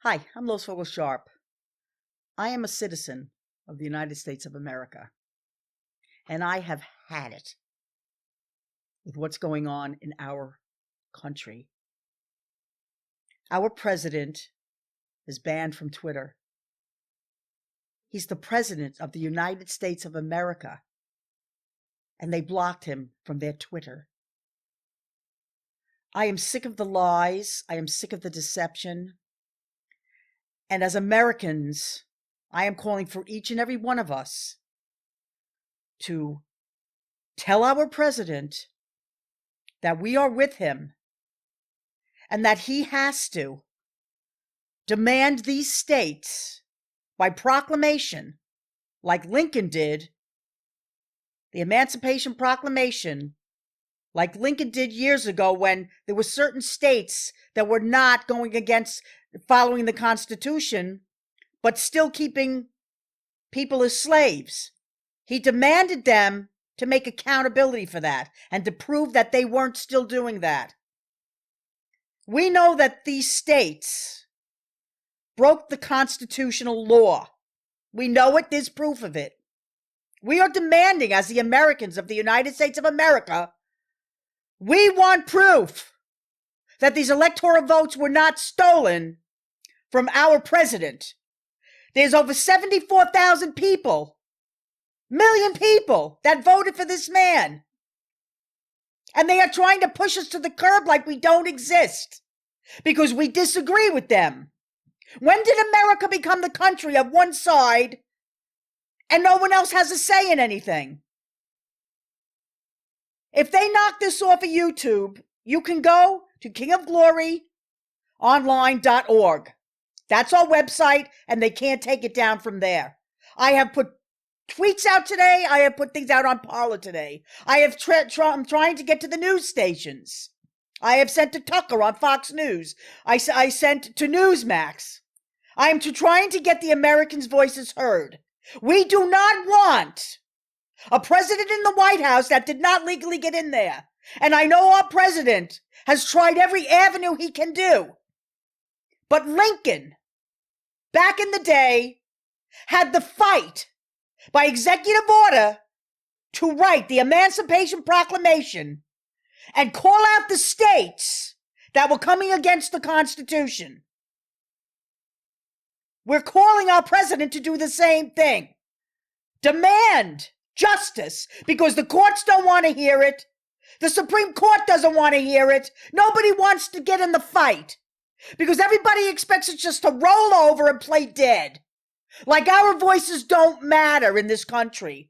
Hi, I'm Lois Vogel-Sharp. I am a citizen of the United States of America, and I have had it with what's going on in our country. Our president is banned from Twitter. He's the president of the United States of America, and they blocked him from their Twitter. I am sick of the lies. I am sick of the deception. And as Americans, I am calling for each and every one of us to tell our president that we are with him and that he has to demand these states by proclamation, like Lincoln did, the Emancipation Proclamation, like Lincoln did years ago when there were certain states that were not going against following the Constitution, but still keeping people as slaves. He demanded them to make accountability for that and to prove that they weren't still doing that. We know that these states broke the constitutional law. We know it, there's proof of it. We are demanding, as the Americans of the United States of America, we want proof that these electoral votes were not stolen from our president. There's over 74,000 million people that voted for this man. And they are trying to push us to the curb like we don't exist because we disagree with them. When did America become the country of one side and no one else has a say in anything? If they knock this off of YouTube, you can go to kingofgloryonline.org. That's our website, and they can't take it down from there. I have put tweets out today. I have put things out on Parler today. I'm trying to get to the news stations. I have sent to Tucker on Fox News. I sent to Newsmax. I am trying to get the Americans' voices heard. We do not want a president in the White House that did not legally get in there. And I know our president has tried every avenue he can do. But Lincoln, back in the day, had the fight by executive order to write the Emancipation Proclamation and call out the states that were coming against the Constitution. We're calling our president to do the same thing. Demand justice because the courts don't want to hear it. The Supreme Court doesn't want to hear it. Nobody wants to get in the fight because everybody expects it just to roll over and play dead. Like our voices don't matter in this country.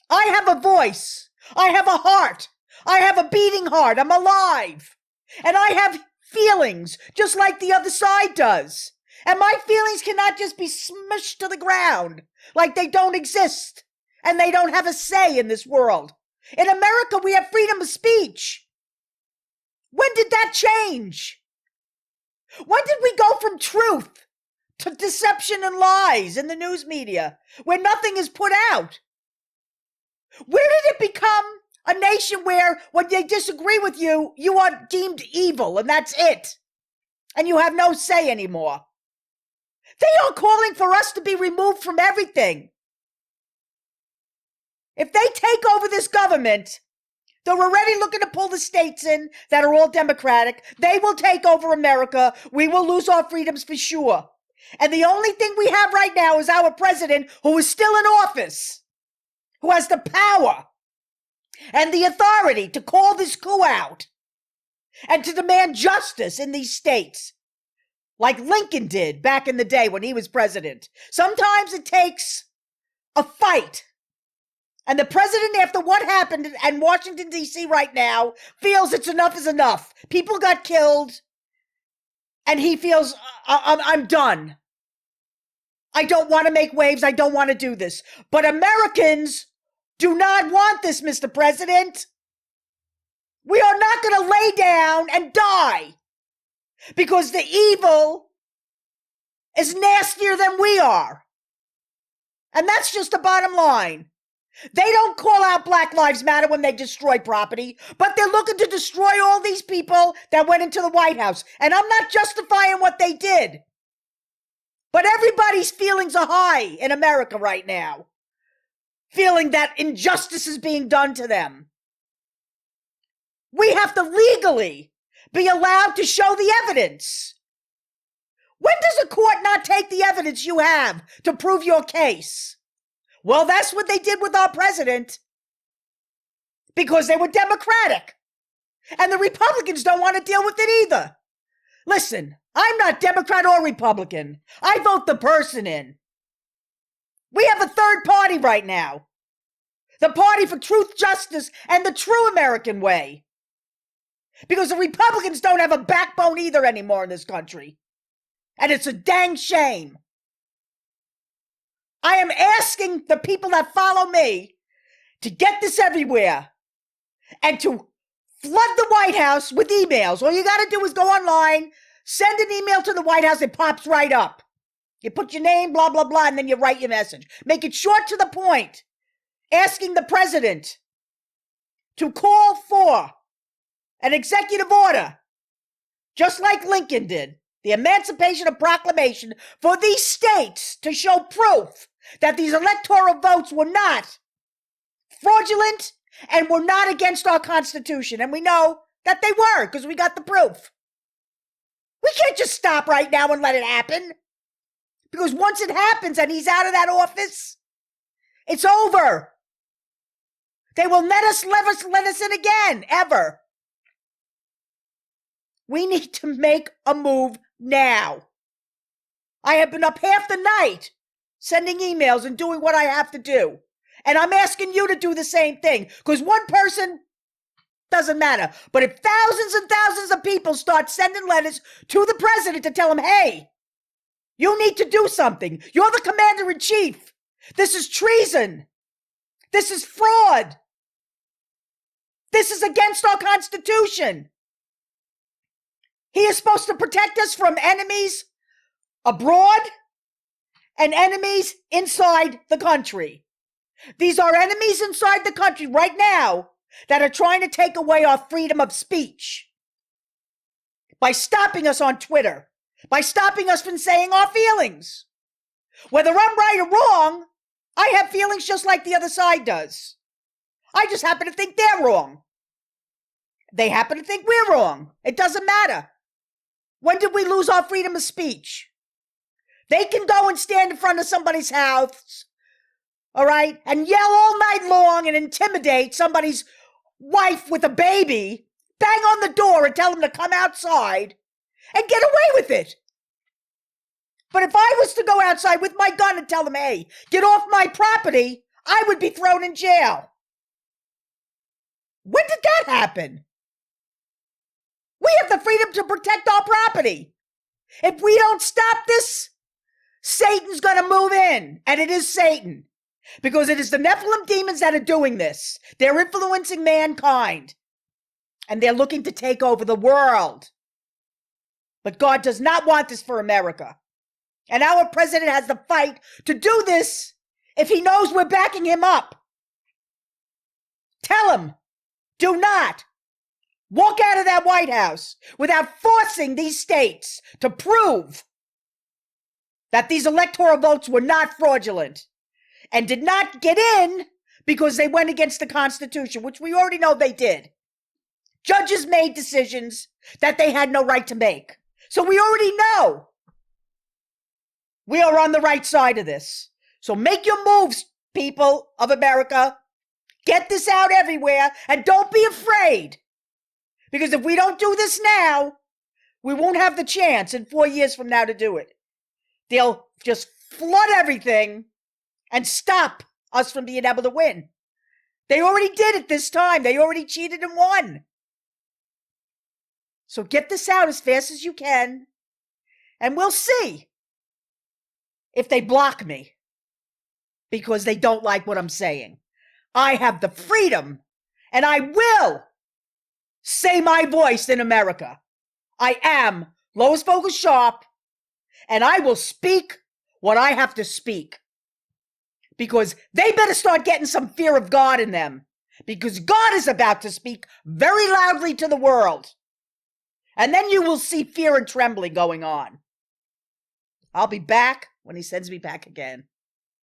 I have a voice. I have a heart. I have a beating heart. I'm alive. And I have feelings just like the other side does. And my feelings cannot just be smushed to the ground like they don't exist and they don't have a say in this world. In America, we have freedom of speech. When did that change? When did we go from truth to deception and lies in the news media where nothing is put out? Where did it become a nation where when they disagree with you, you are deemed evil and that's it? And you have no say anymore. They are calling for us to be removed from everything. If they take over this government, they're already looking to pull the states in that are all Democratic. They will take over America. We will lose our freedoms for sure. And the only thing we have right now is our president who is still in office, who has the power and the authority to call this coup out and to demand justice in these states, like Lincoln did back in the day when he was president. Sometimes it takes a fight. And the president, after what happened in Washington, D.C. right now, feels it's enough is enough. People got killed. And he feels, I'm done. I don't want to make waves. I don't want to do this. But Americans do not want this, Mr. President. We are not going to lay down and die because the evil is nastier than we are. And that's just the bottom line. They don't call out Black Lives Matter when they destroy property, but they're looking to destroy all these people that went into the White House. And I'm not justifying what they did. But everybody's feelings are high in America right now, feeling that injustice is being done to them. We have to legally be allowed to show the evidence. When does a court not take the evidence you have to prove your case? Well, that's what they did with our president, because they were Democratic. And the Republicans don't want to deal with it either. Listen, I'm not Democrat or Republican. I vote the person in. We have a third party right now. The party for truth, justice, and the true American way. Because the Republicans don't have a backbone either anymore in this country. And it's a dang shame. I am asking the people that follow me to get this everywhere and to flood the White House with emails. All you got to do is go online, send an email to the White House, it pops right up. You put your name, blah, blah, blah, and then you write your message. Make it short to the point. Asking the president to call for an executive order, just like Lincoln did, the Emancipation of Proclamation, for these states to show proof that these electoral votes were not fraudulent and were not against our Constitution. And we know that they were, because we got the proof. We can't just stop right now and let it happen. Because once it happens and he's out of that office, it's over. They will let us in again, ever. We need to make a move now. I have been up half the night sending emails and doing what I have to do. And I'm asking you to do the same thing, because one person doesn't matter. But if thousands and thousands of people start sending letters to the president to tell him, hey, you need to do something. You're the commander-in-chief. This is treason. This is fraud. This is against our Constitution. He is supposed to protect us from enemies abroad and enemies inside the country. These are enemies inside the country right now that are trying to take away our freedom of speech by stopping us on Twitter, by stopping us from saying our feelings. Whether I'm right or wrong, I have feelings just like the other side does. I just happen to think they're wrong. They happen to think we're wrong. It doesn't matter. When did we lose our freedom of speech? They can go and stand in front of somebody's house, all right, and yell all night long and intimidate somebody's wife with a baby, bang on the door and tell them to come outside and get away with it. But if I was to go outside with my gun and tell them, hey, get off my property, I would be thrown in jail. When did that happen? We have the freedom to protect our property. If we don't stop this, Satan's going to move in, and it is Satan, because it is the Nephilim demons that are doing this. They're influencing mankind, and they're looking to take over the world. But God does not want this for America. And our president has the fight to do this if he knows we're backing him up. Tell him, do not walk out of that White House without forcing these states to prove that these electoral votes were not fraudulent and did not get in because they went against the Constitution, which we already know they did. Judges made decisions that they had no right to make. So we already know we are on the right side of this. So make your moves, people of America. Get this out everywhere, and don't be afraid. Because if we don't do this now, we won't have the chance in 4 years from now to do it. They'll just flood everything and stop us from being able to win. They already did it this time. They already cheated and won. So get this out as fast as you can, and we'll see if they block me because they don't like what I'm saying. I have the freedom, and I will say my voice in America. I am Lois Vogel-Sharp, and I will speak what I have to speak, because they better start getting some fear of God in them, because God is about to speak very loudly to the world, and then you will see fear and trembling going on. I'll be back when he sends me back again.